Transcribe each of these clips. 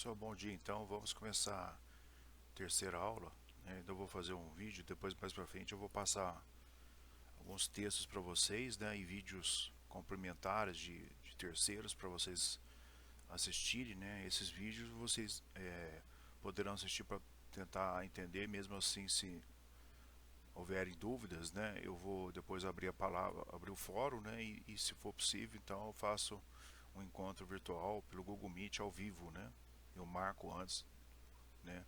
Pessoal, bom dia. Então vamos começar a terceira aula, né? Então eu vou fazer um vídeo, depois mais para frente eu vou passar alguns textos para vocês, né? E vídeos complementares de terceiros para vocês assistirem, né? Esses vídeos vocês poderão assistir para tentar entender, mesmo assim, se houverem dúvidas, né? Eu vou depois abrir a palavra, abrir o fórum, né? E se for possível, então eu faço um encontro virtual pelo Google Meet ao vivo, né? Eu marco antes, né?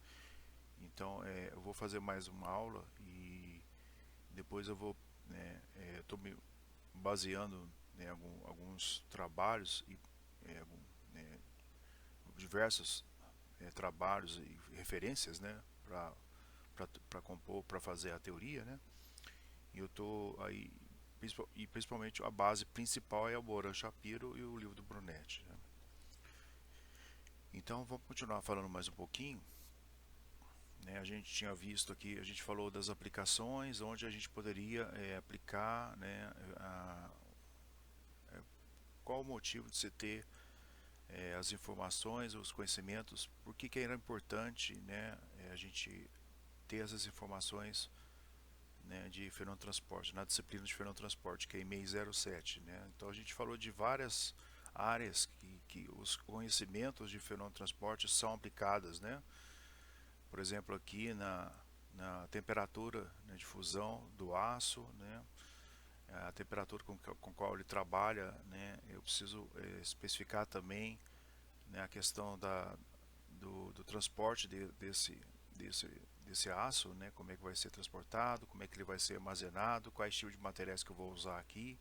Então eu vou fazer mais uma aula e depois eu vou, né, estou me baseando em alguns trabalhos e algum, né, diversos trabalhos e referências, né, para compor, para fazer a teoria, né? E eu estou aí e principalmente a base principal é o Moran Shapiro e o livro do Brunetti, né? Então vamos continuar falando mais um pouquinho, né? A gente tinha visto aqui, a gente falou das aplicações, onde a gente poderia aplicar, né, qual o motivo de você ter as informações, os conhecimentos, por que que era importante, né, a gente ter essas informações, né, de fenotransporte, na disciplina de fenotransporte, que é EMEI 07, né? Então a gente falou de várias áreas que os conhecimentos de fenotransporte são aplicadas, né? Por exemplo, aqui na temperatura, né, de fusão do aço, né, a temperatura com qual ele trabalha, né, eu preciso especificar também, né, a questão do transporte desse, desse aço, né, como é que vai ser transportado, como é que ele vai ser armazenado, quais tipos de materiais que eu vou usar aqui,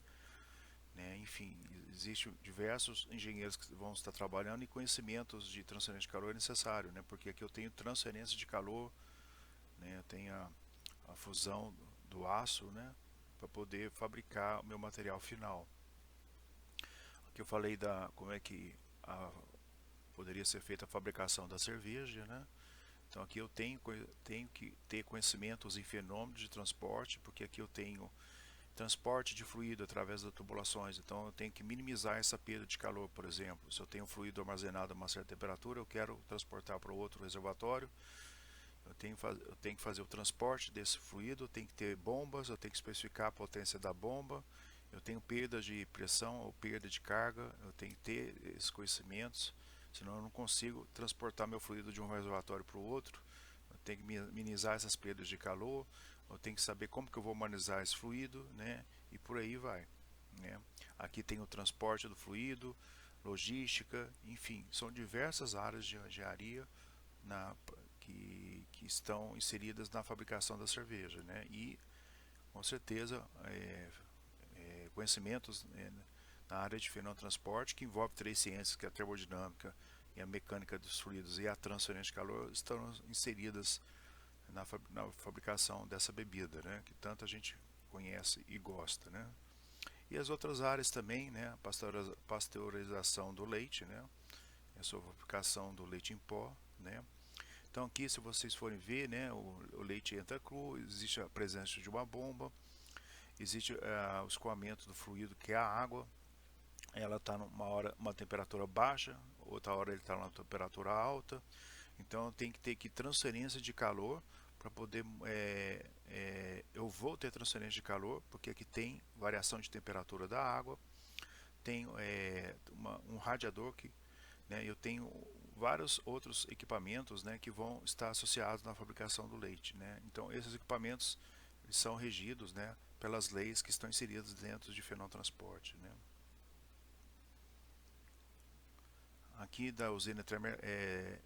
né, enfim, existem diversos engenheiros que vão estar trabalhando e conhecimentos de transferência de calor é necessário, né, porque aqui eu tenho transferência de calor, né, tem a fusão do aço, né, para poder fabricar o meu material final. Aqui eu falei da como é que poderia ser feita a fabricação da cerveja, né? Então aqui eu tenho que ter conhecimentos em fenômenos de transporte, porque aqui eu tenho transporte de fluido através das tubulações, então eu tenho que minimizar essa perda de calor, por exemplo. Se eu tenho fluido armazenado a uma certa temperatura, eu quero transportar para outro reservatório, eu tenho que fazer o transporte desse fluido, eu tenho que ter bombas, eu tenho que especificar a potência da bomba, eu tenho perda de pressão ou perda de carga, eu tenho que ter esses conhecimentos, senão eu não consigo transportar meu fluido de um reservatório para o outro. Eu tenho que minimizar essas perdas de calor, eu tenho que saber como que eu vou humanizar esse fluido, né? E por aí vai, né? Aqui tem o transporte do fluido, logística, enfim, são diversas áreas de engenharia na, que estão inseridas na fabricação da cerveja, né? E com certeza conhecimentos, na área de fenotransporte, que envolve três ciências, que é a termodinâmica e a mecânica dos fluidos e a transferência de calor, estão inseridas na fabricação dessa bebida, né? Que tanta gente conhece e gosta, né? E as outras áreas também, né? A pasteurização do leite, né? A sua fabricação do leite em pó, né? Então aqui, se vocês forem ver, né, o leite entra cru, existe a presença de uma bomba, existe o escoamento do fluido, que é a água. Ela está numa hora uma temperatura baixa, outra hora ele está numa temperatura alta. Então tem que ter aqui transferência de calor para poder eu vou ter transferência de calor porque aqui tem variação de temperatura da água, tem um radiador que, né, eu tenho vários outros equipamentos, né, que vão estar associados na fabricação do leite, né? Então esses equipamentos são regidos, né, pelas leis que estão inseridas dentro de fenotransporte, né? Aqui da usina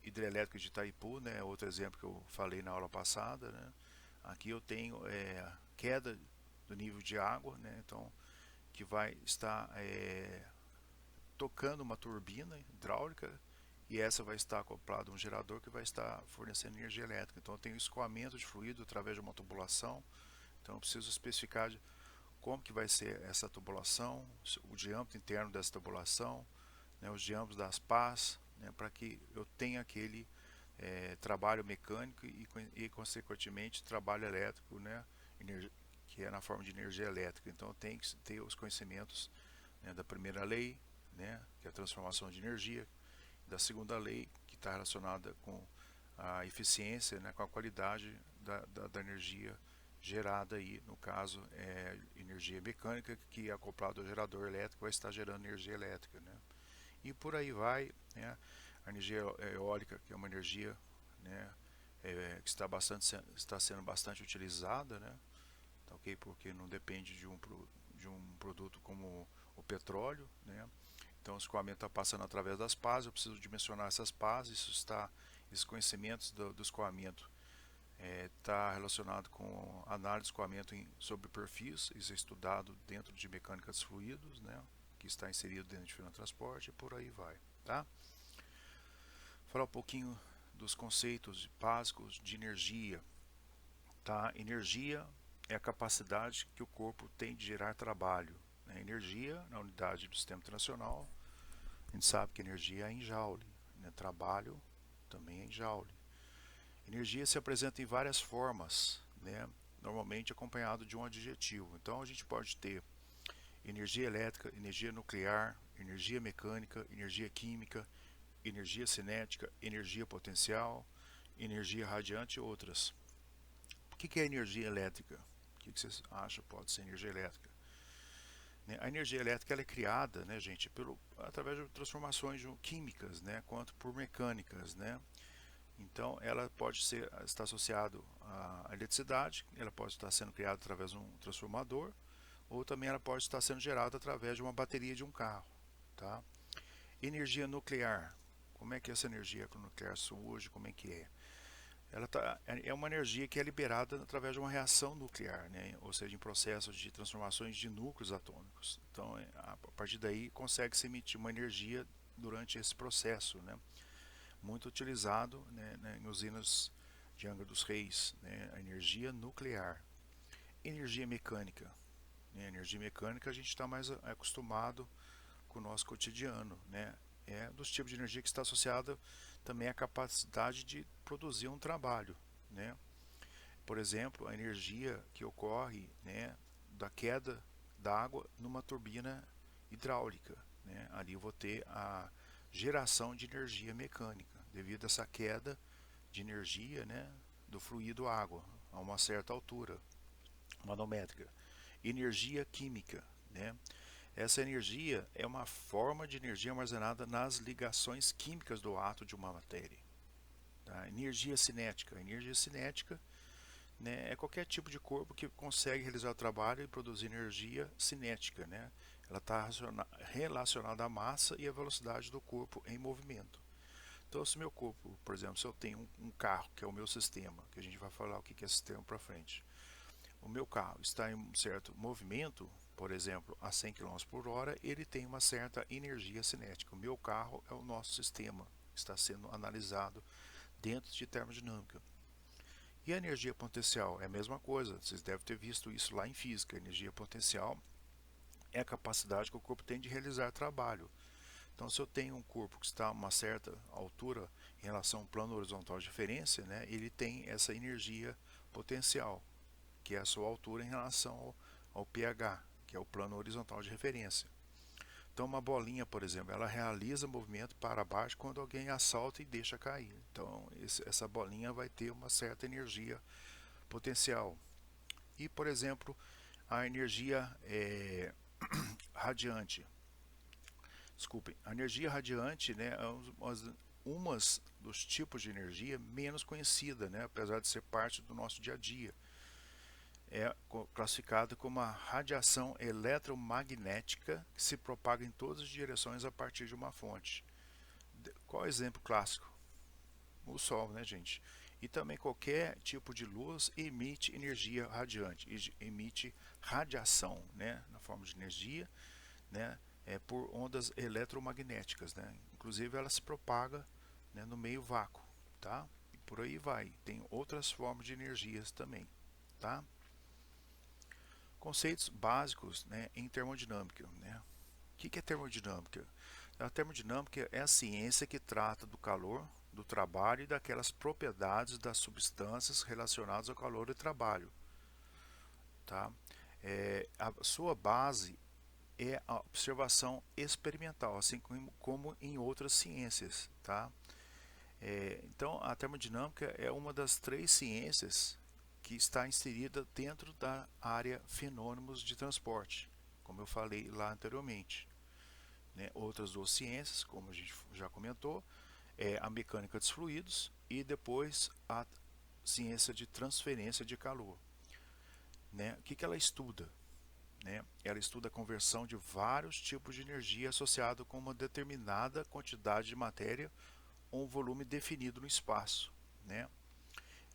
hidrelétrica de Itaipu, né, outro exemplo que eu falei na aula passada, né? Aqui eu tenho queda do nível de água, né? Então que vai estar tocando uma turbina hidráulica e essa vai estar acoplada a um gerador que vai estar fornecendo energia elétrica. Então eu tenho escoamento de fluido através de uma tubulação. Então eu preciso especificar como que vai ser essa tubulação, o diâmetro interno dessa tubulação, né, os diâmetros das pás, né, para que eu tenha aquele trabalho mecânico e consequentemente trabalho elétrico, né, que é na forma de energia elétrica. Então eu tenho que ter os conhecimentos, né, da primeira lei, né, que é a transformação de energia, da segunda lei, que está relacionada com a eficiência, né, com a qualidade da energia gerada aí, no caso é energia mecânica que acoplado ao gerador elétrico vai estar gerando energia elétrica, né? E por aí vai, né? A energia eólica, que é uma energia, né, que está sendo bastante utilizada, né? Tá, ok? Porque não depende de um produto como o petróleo, né? Então o escoamento está passando através das pás, eu preciso dimensionar essas pás, esses conhecimentos do escoamento está relacionado com análise de escoamento sobre perfis, isso é estudado dentro de mecânica dos fluidos, né? Que está inserido dentro de fio de transporte e por aí vai, tá? Falar um pouquinho dos conceitos básicos de energia, tá? Energia é a capacidade que o corpo tem de gerar trabalho, né? Energia, na unidade do sistema internacional, a gente sabe que energia é em joule, né? Trabalho também é em joule. Energia se apresenta em várias formas, né? Normalmente acompanhado de um adjetivo. Então a gente pode ter energia elétrica, energia nuclear, energia mecânica, energia química, energia cinética, energia potencial, energia radiante e outras. O que é energia elétrica? O que vocês acham pode ser energia elétrica? A energia elétrica ela é criada, né, gente, através de transformações químicas, né, quanto por mecânicas, né? Então, ela pode estar associada à eletricidade, ela pode estar sendo criada através de um transformador, ou também ela pode estar sendo gerada através de uma bateria de um carro, tá? Energia nuclear. Como é que essa energia nuclear surge? Como é que é? É uma energia que é liberada através de uma reação nuclear, né? Ou seja, em processos de transformações de núcleos atômicos. Então, a partir daí, consegue-se emitir uma energia durante esse processo, né? Muito utilizado, né, em usinas de Angra dos Reis, né? A energia nuclear. Energia mecânica. Energia mecânica a gente está mais acostumado com o nosso cotidiano, né? É dos tipos de energia que está associada também à capacidade de produzir um trabalho, né? Por exemplo, a energia que ocorre, né, da queda d'água numa turbina hidráulica, né? Ali eu vou ter a geração de energia mecânica devido a essa queda de energia, né, do fluido água a uma certa altura manométrica. Energia química, né? Essa energia é uma forma de energia armazenada nas ligações químicas do átomo de uma matéria. Tá? Energia cinética. Energia cinética, né, é qualquer tipo de corpo que consegue realizar o trabalho e produzir energia cinética, né? Ela está relacionada à massa e à velocidade do corpo em movimento. Então, se meu corpo, por exemplo, se eu tenho um carro, que é o meu sistema, que a gente vai falar o que é sistema para frente, o meu carro está em um certo movimento, por exemplo, a 100 km por hora, ele tem uma certa energia cinética. O meu carro é o nosso sistema, que está sendo analisado dentro de termodinâmica. E a energia potencial é a mesma coisa, vocês devem ter visto isso lá em física. A energia potencial é a capacidade que o corpo tem de realizar trabalho. Então, se eu tenho um corpo que está a uma certa altura em relação ao plano horizontal de referência, né, ele tem essa energia potencial, que é a sua altura em relação ao pH, que é o plano horizontal de referência. Então, uma bolinha, por exemplo, ela realiza movimento para baixo quando alguém a salta e deixa cair. Então, essa bolinha vai ter uma certa energia potencial. E, por exemplo, a energia radiante. Desculpem, a energia radiante, né, é umas dos tipos de energia menos conhecida, né, apesar de ser parte do nosso dia a dia. É classificada como a radiação eletromagnética que se propaga em todas as direções a partir de uma fonte. Qual é o exemplo clássico? O Sol, né, gente? E também qualquer tipo de luz emite energia radiante, emite radiação, né, na forma de energia, né, por ondas eletromagnéticas, né? Inclusive ela se propaga, né, no meio vácuo, tá? E por aí vai. Tem outras formas de energias também, tá? Conceitos básicos, né, em termodinâmica, né? O que é termodinâmica? A termodinâmica é a ciência que trata do calor, do trabalho e daquelas propriedades das substâncias relacionadas ao calor e trabalho, tá? A sua base é a observação experimental, assim como em outras ciências, tá? Então, a termodinâmica é uma das três ciências que está inserida dentro da área fenômenos de transporte, como eu falei lá anteriormente. Né? Outras duas ciências, como a gente já comentou, é a mecânica dos fluidos e depois a ciência de transferência de calor. Né? O que ela estuda? Né? Ela estuda a conversão de vários tipos de energia associado com uma determinada quantidade de matéria ou um volume definido no espaço. Né?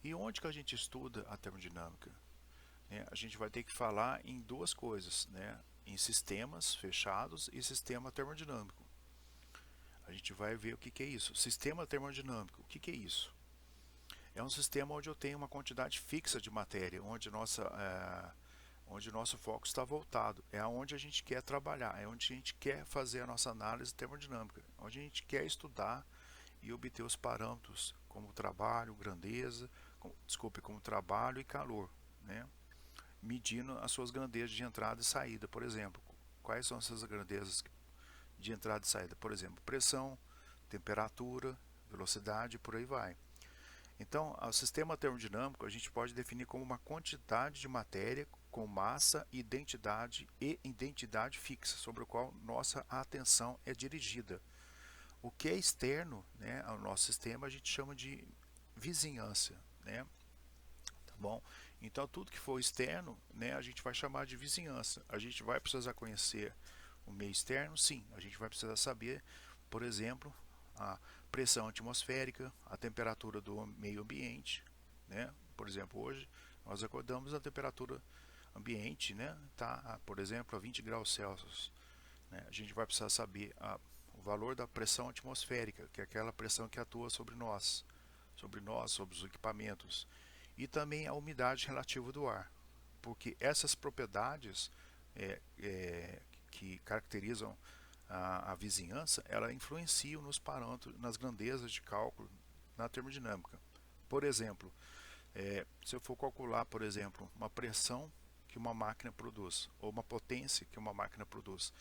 E onde que a gente estuda a termodinâmica? Né? A gente vai ter que falar em duas coisas, né? Em sistemas fechados e sistema termodinâmico. A gente vai ver o que é isso. Sistema termodinâmico, o que é isso? É um sistema onde eu tenho uma quantidade fixa de matéria, onde nosso foco está voltado. É onde a gente quer trabalhar, é onde a gente quer fazer a nossa análise termodinâmica, onde a gente quer estudar e obter os parâmetros como trabalho, grandeza, como trabalho e calor, né? Medindo as suas grandezas de entrada e saída, por exemplo. Quais são essas grandezas de entrada e saída? Por exemplo, pressão, temperatura, velocidade, por aí vai. Então, o sistema termodinâmico a gente pode definir como uma quantidade de matéria com massa e identidade fixa, sobre o qual nossa atenção é dirigida. O que é externo, né, ao nosso sistema a gente chama de vizinhança, né? Tá bom? Então, tudo que for externo, né, a gente vai chamar de vizinhança. A gente vai precisar conhecer o meio externo? Sim, a gente vai precisar saber, por exemplo, a pressão atmosférica, a temperatura do meio ambiente, né? Por exemplo, hoje nós acordamos a temperatura ambiente, né? Tá, por exemplo, a 20 graus Celsius. Né? A gente vai precisar saber o valor da pressão atmosférica, que é aquela pressão que atua sobre os equipamentos, e também a umidade relativa do ar, porque essas propriedades que caracterizam a vizinhança, ela influenciam nos parâmetros, nas grandezas de cálculo na termodinâmica. Por exemplo, se eu for calcular, por exemplo, uma pressão que uma máquina produz, ou uma potência que uma máquina produz,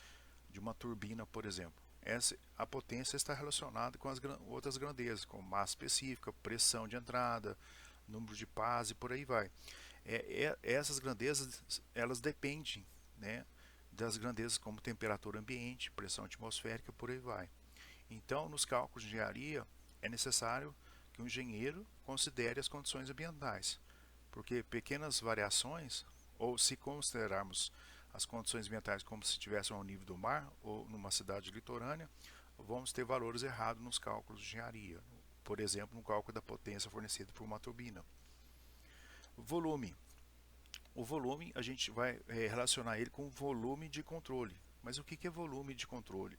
de uma turbina, por exemplo, a potência está relacionada com as outras grandezas, como massa específica, pressão de entrada, número de pás e por aí vai. Essas grandezas, elas dependem, né, das grandezas como temperatura ambiente, pressão atmosférica, por aí vai. Então, nos cálculos de engenharia, é necessário que o engenheiro considere as condições ambientais, porque pequenas variações, ou se considerarmos as condições ambientais como se estivessem ao nível do mar ou numa cidade litorânea, vamos ter valores errados nos cálculos de engenharia. Por exemplo, no cálculo da potência fornecida por uma turbina. Volume. O volume a gente vai relacionar ele com volume de controle. Mas o que é volume de controle?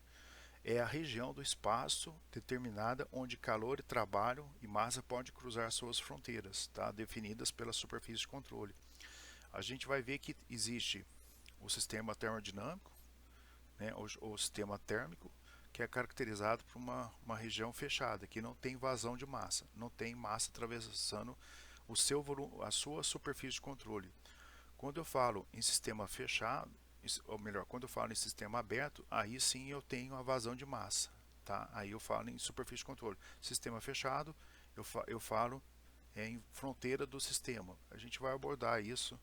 É a região do espaço determinada onde calor e trabalho e massa podem cruzar suas fronteiras, tá? Definidas pela superfície de controle. A gente vai ver que existe o sistema termodinâmico, né, o sistema térmico, que é caracterizado por uma região fechada, que não tem vazão de massa, não tem massa atravessando o seu volume, a sua superfície de controle. Quando eu falo em sistema fechado, ou melhor, quando eu falo em sistema aberto, aí sim eu tenho a vazão de massa. Tá? Aí eu falo em superfície de controle. Sistema fechado, eu falo em fronteira do sistema. A gente vai abordar isso,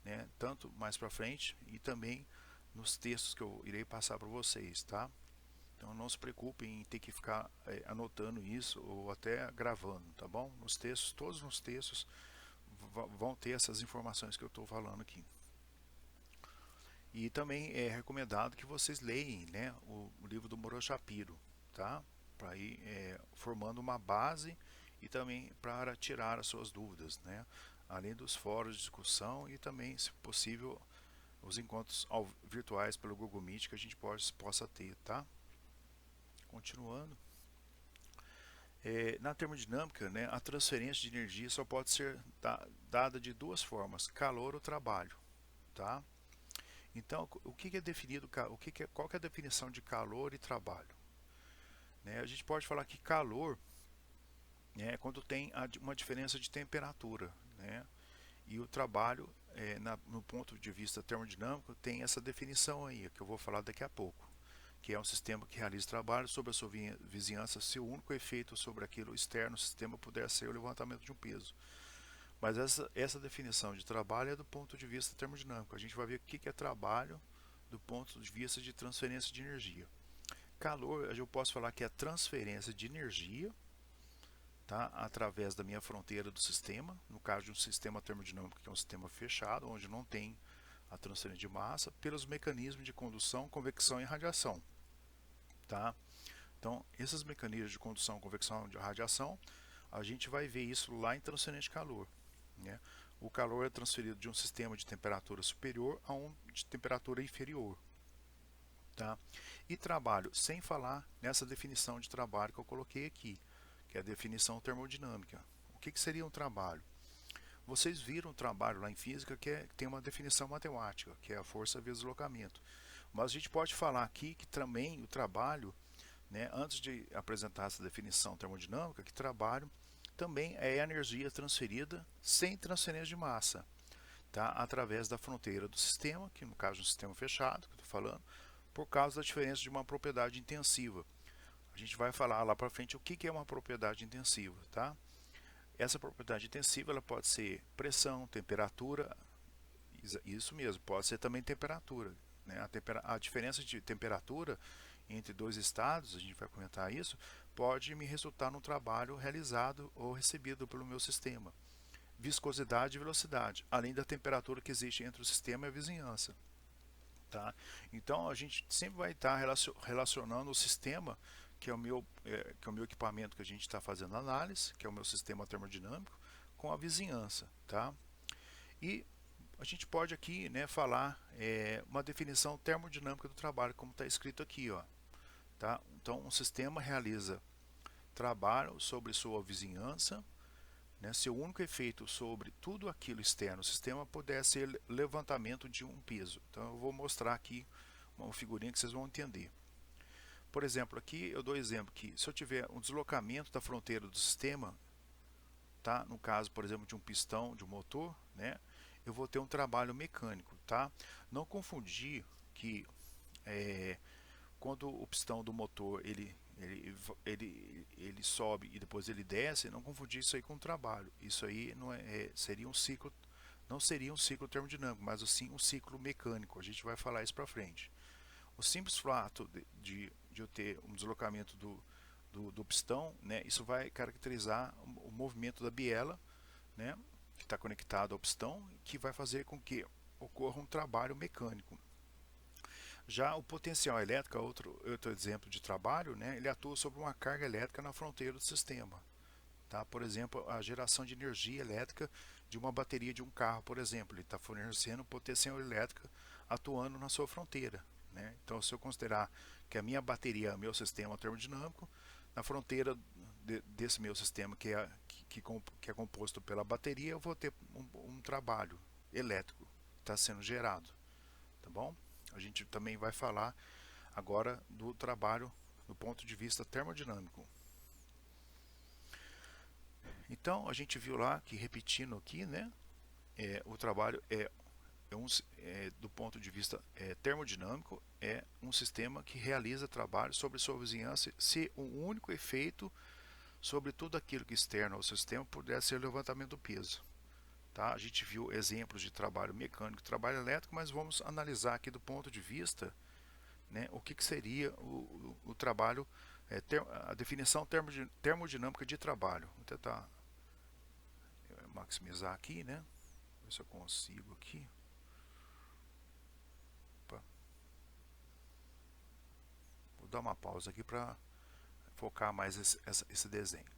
né, tanto mais para frente e também nos textos que eu irei passar para vocês. Tá? Então não se preocupem em ter que ficar anotando isso ou até gravando, tá bom? Nos textos, todos os textos vão ter essas informações que eu estou falando aqui. E também é recomendado que vocês leiam, né, o livro do Moro Shapiro, tá? Para ir formando uma base e também para tirar as suas dúvidas, né? Além dos fóruns de discussão e também, se possível, os encontros virtuais pelo Google Meet que a gente possa ter, tá? Continuando. Na termodinâmica, né, a transferência de energia só pode ser dada de duas formas, calor ou trabalho, tá? Então, o que é definido, qual que é a definição de calor e trabalho? Né, a gente pode falar que calor, né, é quando tem uma diferença de temperatura, né, e o trabalho, no ponto de vista termodinâmico, tem essa definição aí, que eu vou falar daqui a pouco, que é um sistema que realiza trabalho sobre a sua vizinhança se o único efeito sobre aquilo externo ao sistema puder ser o levantamento de um peso. Mas essa definição de trabalho é do ponto de vista termodinâmico. A gente vai ver o que é trabalho do ponto de vista de transferência de energia. Calor, eu posso falar que é a transferência de energia, tá, através da minha fronteira do sistema, no caso de um sistema termodinâmico que é um sistema fechado, onde não tem a transferência de massa, pelos mecanismos de condução, convecção e radiação. Tá? Então, esses mecanismos de condução, convecção e radiação, a gente vai ver isso lá em transferência de calor. Né? O calor é transferido de um sistema de temperatura superior a um de temperatura inferior. Tá? E trabalho, sem falar nessa definição de trabalho que eu coloquei aqui, que é a definição termodinâmica. O que seria um trabalho? Vocês viram o trabalho lá em física que tem uma definição matemática, que é a força vezes deslocamento. Mas a gente pode falar aqui que também o trabalho, né, antes de apresentar essa definição termodinâmica, que trabalho também é energia transferida sem transferência de massa, tá? Através da fronteira do sistema, que no caso é um sistema fechado, que eu estou falando, por causa da diferença de uma propriedade intensiva. A gente vai falar lá para frente o que é uma propriedade intensiva, tá? Essa propriedade intensiva ela pode ser pressão, temperatura, isso mesmo, pode ser também temperatura. Né? A diferença de temperatura entre dois estados, a gente vai comentar isso, pode me resultar num trabalho realizado ou recebido pelo meu sistema. Viscosidade e velocidade, além da temperatura que existe entre o sistema e a vizinhança. Tá? Então a gente sempre vai estar relacionando o sistema, que é o meu equipamento que a gente está fazendo análise, que é o meu sistema termodinâmico, com a vizinhança. Tá? E a gente pode aqui, né, falar uma definição termodinâmica do trabalho, como está escrito aqui. Ó, tá? Então um sistema realiza trabalho sobre sua vizinhança, né, se o único efeito sobre tudo aquilo externo, o sistema puder ser levantamento de um peso. Então eu vou mostrar aqui uma figurinha que vocês vão entender. Por exemplo, aqui eu dou exemplo que se eu tiver um deslocamento da fronteira do sistema, tá, no caso, por exemplo, de um pistão, de um motor, né, eu vou ter um trabalho mecânico. Tá? Não confundir que quando o pistão do motor ele sobe e depois ele desce, não confundir isso aí com trabalho. Isso aí seria um ciclo, não seria um ciclo termodinâmico, mas sim um ciclo mecânico. A gente vai falar isso para frente. O simples fato de eu ter um deslocamento do pistão, né, isso vai caracterizar o movimento da biela, né, que está conectado ao pistão, que vai fazer com que ocorra um trabalho mecânico. Já o potencial elétrico, outro exemplo de trabalho, né, ele atua sobre uma carga elétrica na fronteira do sistema. Tá? Por exemplo, a geração de energia elétrica de uma bateria de um carro, por exemplo, ele está fornecendo potencial elétrica atuando na sua fronteira. Né? Então, se eu considerar que a minha bateria é o meu sistema termodinâmico, na fronteira desse meu sistema que é composto pela bateria, eu vou ter um trabalho elétrico que está sendo gerado. Tá bom? A gente também vai falar agora do trabalho do ponto de vista termodinâmico. Então, a gente viu lá que, repetindo aqui, né, o trabalho do ponto de vista termodinâmico, é um sistema que realiza trabalho sobre sua vizinhança se o único efeito sobre tudo aquilo que é externo ao sistema puder ser o levantamento do peso. Tá? A gente viu exemplos de trabalho mecânico e trabalho elétrico, mas vamos analisar aqui do ponto de vista, né, o que seria o trabalho, a definição termodinâmica de trabalho. Vou tentar maximizar aqui, né? Ver se eu consigo aqui. Opa. Vou dar uma pausa aqui para focar mais esse desenho.